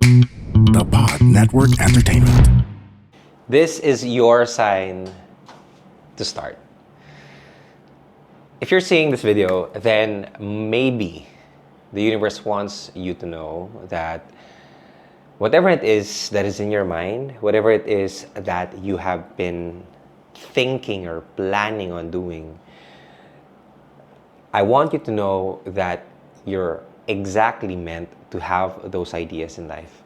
The Pod Network Entertainment. This is your sign to start. If you're seeing this video, then maybe the universe wants you to know that whatever it is that is in your mind, whatever it is that you have been thinking or planning on doing, I want you to know that you're exactly meant to have those ideas in life.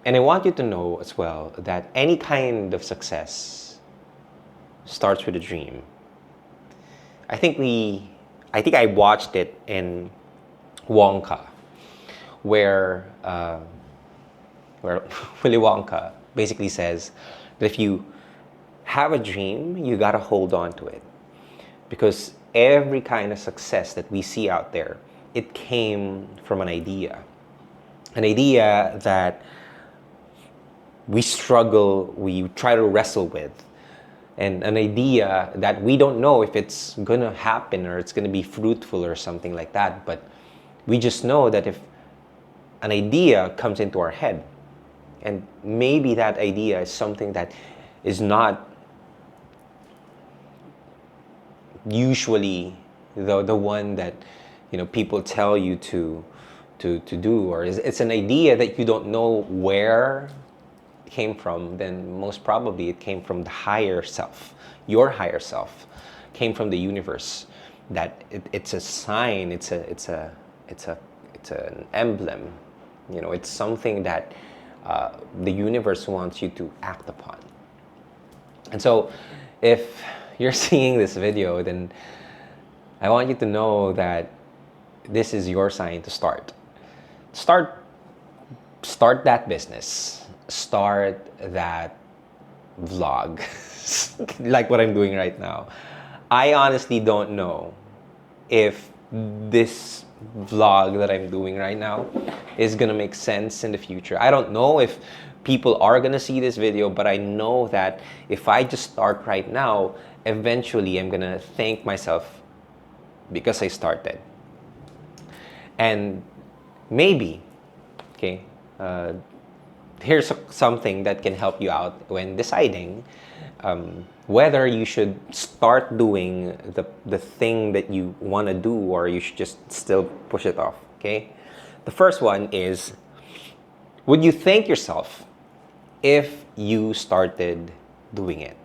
And I want you to know as well that any kind of success starts with a dream. I think I watched it in Wonka, where Willy Wonka basically says that if you have a dream, you gotta hold on to it, because every kind of success that we see out there, it came from an idea that we struggle, we try to wrestle with, and an idea that we don't know if it's gonna happen or it's gonna be fruitful or something like that. But we just know that if an idea comes into our head, and maybe that idea is something that is not usually the one that people tell you to do, or it's an idea that you don't know where came from, then most probably it came from the higher self. Your higher self came from the universe. That it's a sign. It's an emblem. It's something that the universe wants you to act upon. And so, if you're seeing this video, then I want you to know that this is your sign to start. Start that business. Start that vlog like what I'm doing right now. I honestly don't know if this vlog that I'm doing right now is gonna make sense in the future. I don't know if people are gonna see this video, but I know that if I just start right now, eventually I'm gonna thank myself because I started. And maybe, here's something that can help you out when deciding whether you should start doing the thing that you want to do, or you should just still push it off. The first one is, would you thank yourself if you started doing it?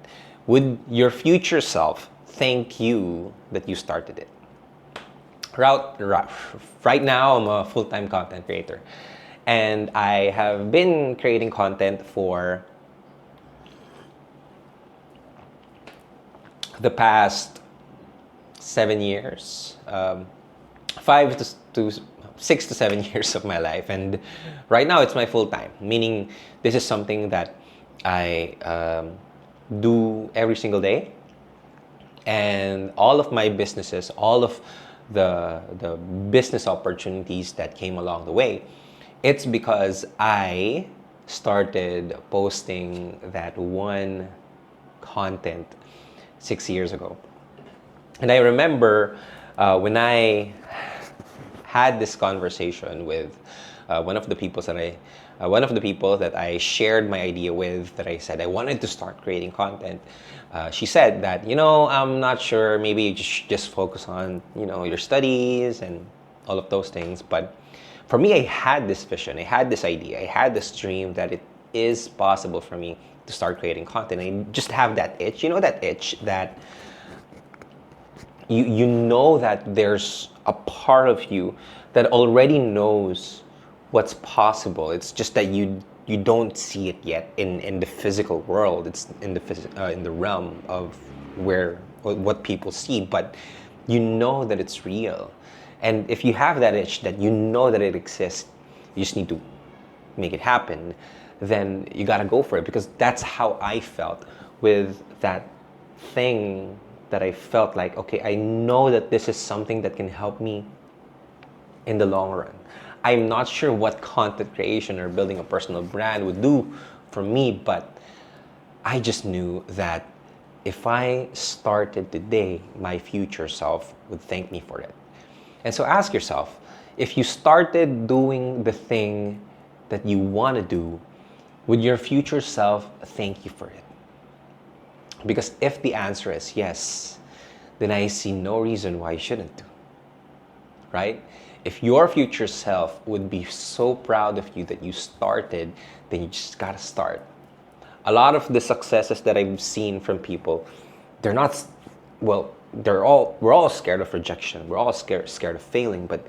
Would your future self thank you that you started it? Right now, I'm a full-time content creator. And I have been creating content for the past 7 years, 6 to 7 years of my life. And right now it's my full time, meaning this is something that I do every single day. And all of my businesses, all of the business opportunities that came along the way, it's because I started posting that one content 6 years ago. And I remember when I had this conversation with one of the people that I shared my idea with, that I said I wanted to start creating content. She said that, I'm not sure, maybe you just focus on, your studies and all of those things. But for me, I had this vision, I had this idea, I had this dream that it is possible for me to start creating content. I just have that itch, that itch that you know that there's a part of you that already knows what's possible. It's just that you don't see it yet in the physical world. It's in the realm of what people see, but you know that it's real. And if you have that itch, that you know that it exists, you just need to make it happen, then you gotta go for it. Because that's how I felt with that thing, that I felt like, okay, I know that this is something that can help me in the long run. I'm not sure what content creation or building a personal brand would do for me, but I just knew that if I started today, my future self would thank me for it. And so ask yourself, if you started doing the thing that you want to do, would your future self thank you for it? Because if the answer is yes, then I see no reason why you shouldn't do, right? If your future self would be so proud of you that you started, then you just gotta start. A lot of the successes that I've seen from people, they're not, well, we're all scared of rejection. We're all scared of failing, but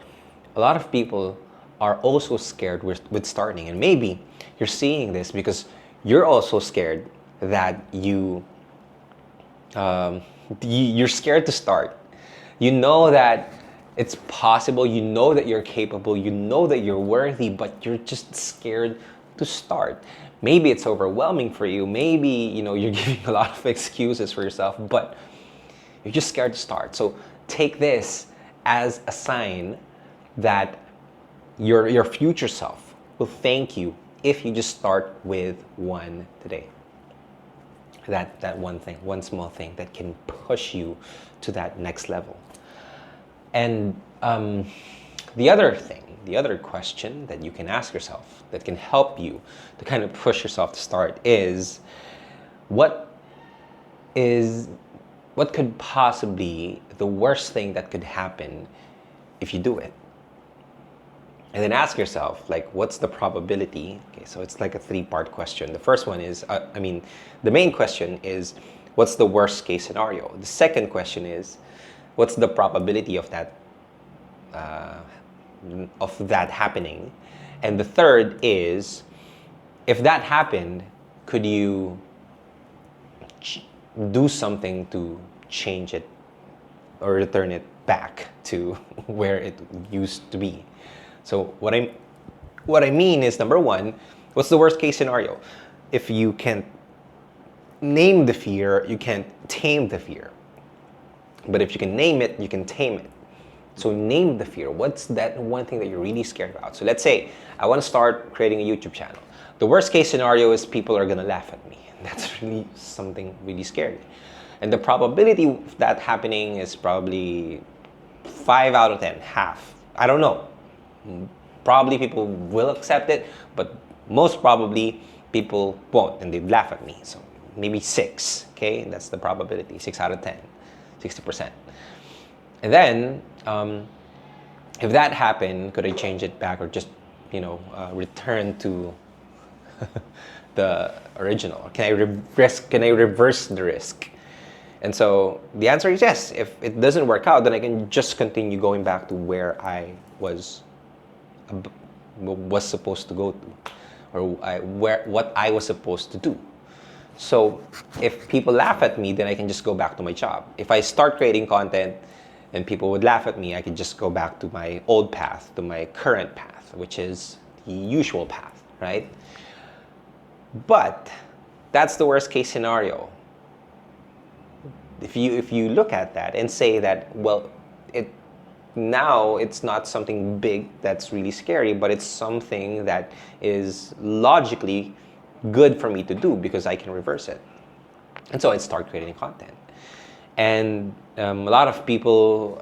a lot of people are also scared with starting. And maybe you're seeing this because you're also scared that you're scared to start. You know that it's possible, you know that you're capable, you know that you're worthy, but you're just scared to start. Maybe it's overwhelming for you. Maybe, you're giving a lot of excuses for yourself, but you're just scared to start. So take this as a sign that your future self will thank you if you just start with one today. That one thing, one small thing that can push you to that next level. And the other question that you can ask yourself that can help you to kind of push yourself to start is, what could possibly the worst thing that could happen if you do it? And then ask yourself, like, what's the probability? Okay, so it's like a 3-part question. The first one is, the main question is, what's the worst case scenario? The second question is, what's the probability of that happening? And the third is, if that happened, could you do something to change it or return it back to where it used to be? So what I mean is, number one, what's the worst case scenario? If you can't name the fear, you can't tame the fear. But if you can name it, you can tame it. So name the fear. What's that one thing that you're really scared about? So let's say I want to start creating a YouTube channel. The worst case scenario is people are going to laugh at me. That's really something really scary. And the probability of that happening is probably 5 out of 10, half. I don't know. Probably people will accept it, but most probably people won't, and they'd laugh at me. So maybe 6, okay? And that's the probability, 6 out of 10, 60%. And then, if that happened, could I change it back or just, return to the original? Can I reverse the risk? And so the answer is yes. If it doesn't work out, then I can just continue going back to where I was supposed to go to, or what I was supposed to do. So if people laugh at me, then I can just go back to my job. If I start creating content and people would laugh at me, I can just go back to my old path, to my current path, which is the usual path, right? But that's the worst case scenario. If you look at that and say that, well, now it's not something big that's really scary, but it's something that is logically good for me to do because I can reverse it. And so I start creating content. And a lot of people,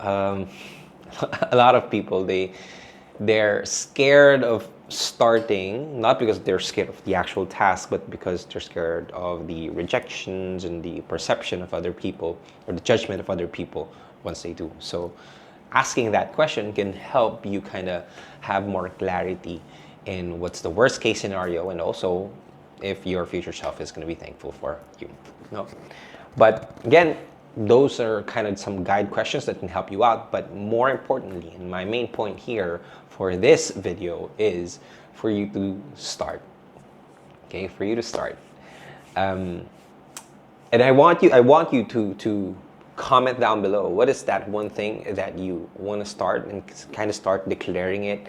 they're scared of starting, not because they're scared of the actual task, but because they're scared of the rejections and the perception of other people or the judgment of other people once they do. So asking that question can help you kind of have more clarity in what's the worst case scenario, and also if your future self is going to be thankful for you. No, but again, those are kind of some guide questions that can help you out. But more importantly, and my main point here for this video is for you to start. Okay, for you to start. And I want you to comment down below. What is that one thing that you want to start, and kind of start declaring it?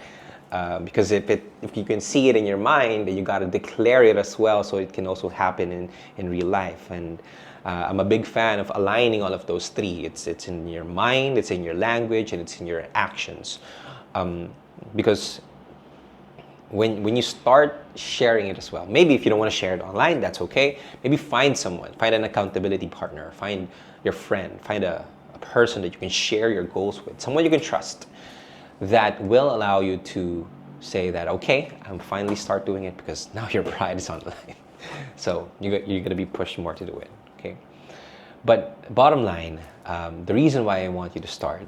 Because if you can see it in your mind, then you got to declare it as well, so it can also happen in real life. And I'm a big fan of aligning all of those three. It's in your mind, it's in your language, and it's in your actions. Because when you start sharing it as well, maybe if you don't want to share it online, that's okay. Maybe find someone, find an accountability partner, find your friend, find a person that you can share your goals with, someone you can trust, that will allow you to say that, okay, I'm finally start doing it, because now your pride is on the line. So you're going to be pushed more to do it, okay? But bottom line, the reason why I want you to start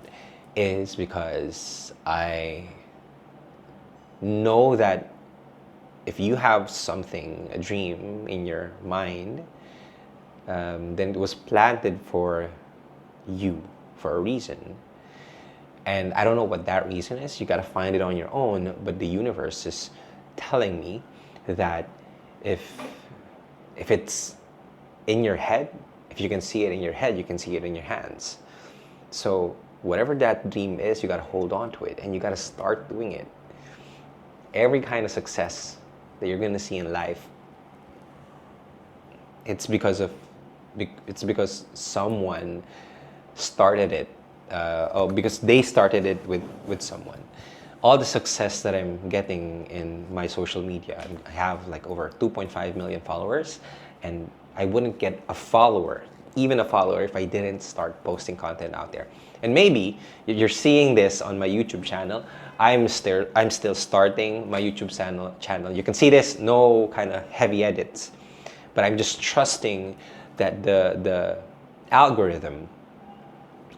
is because I know that if you have something, a dream in your mind, then it was planted for you for a reason. And I don't know what that reason is. You got to find it on your own. But the universe is telling me that if it's in your head, if you can see it in your head, you can see it in your hands. So whatever that dream is, you got to hold on to it, and you got to start doing it. Every kind of success that you're going to see in life, it's because someone started it, because they started it with someone. All the success that I'm getting in my social media, I have like over 2.5 million followers, and I wouldn't get even a follower, if I didn't start posting content out there. And maybe you're seeing this on my YouTube channel. I'm still starting my YouTube channel. You can see this, no kind of heavy edits, but I'm just trusting that the algorithm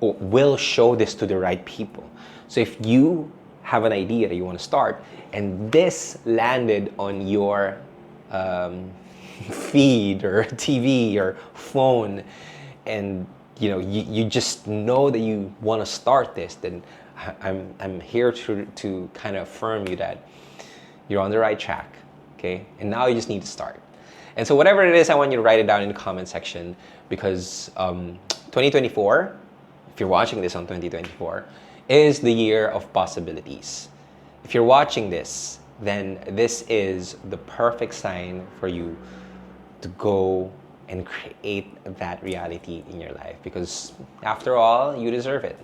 will show this to the right people. So if you have an idea that you want to start, and this landed on your feed or TV or phone, and you just know that you want to start this, then I'm here to kind of affirm you that you're on the right track, okay? And now you just need to start. And so whatever it is, I want you to write it down in the comment section, because 2024, if you're watching this on 2024, is the year of possibilities. If you're watching this, then this is the perfect sign for you to go and create that reality in your life, because after all, you deserve it.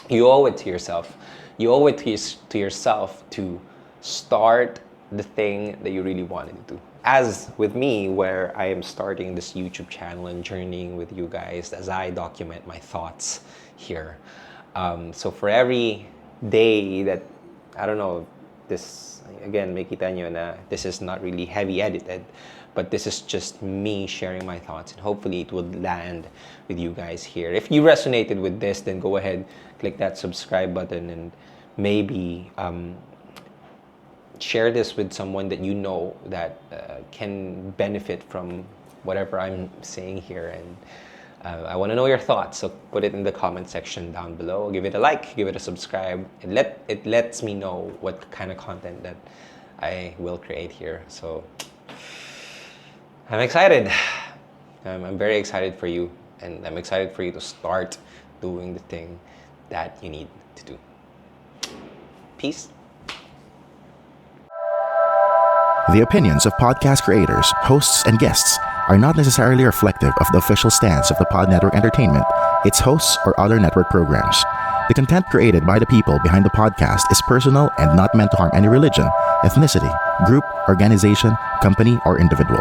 You owe it to yourself. You owe it to yourself to start the thing that you really wanted to do. As with me, where I am starting this YouTube channel and journeying with you guys as I document my thoughts here. So for every day that, I don't know, this, again, makita nyo na this is not really heavy edited, but this is just me sharing my thoughts, and hopefully it will land with you guys here. If you resonated with this, then go ahead, click that subscribe button, and maybe share this with someone that you know that can benefit from whatever I'm saying here. And I want to know your thoughts, so put it in the comment section down below. Give it a like, give it a subscribe. It lets me know what kind of content that I will create here. So I'm excited. I'm very excited for you, and I'm excited for you to start doing the thing that you need to do. Peace. The opinions of podcast creators, hosts, and guests are not necessarily reflective of the official stance of the Pod Network Entertainment, its hosts, or other network programs. The content created by the people behind the podcast is personal and not meant to harm any religion, ethnicity, group, organization, company, or individual.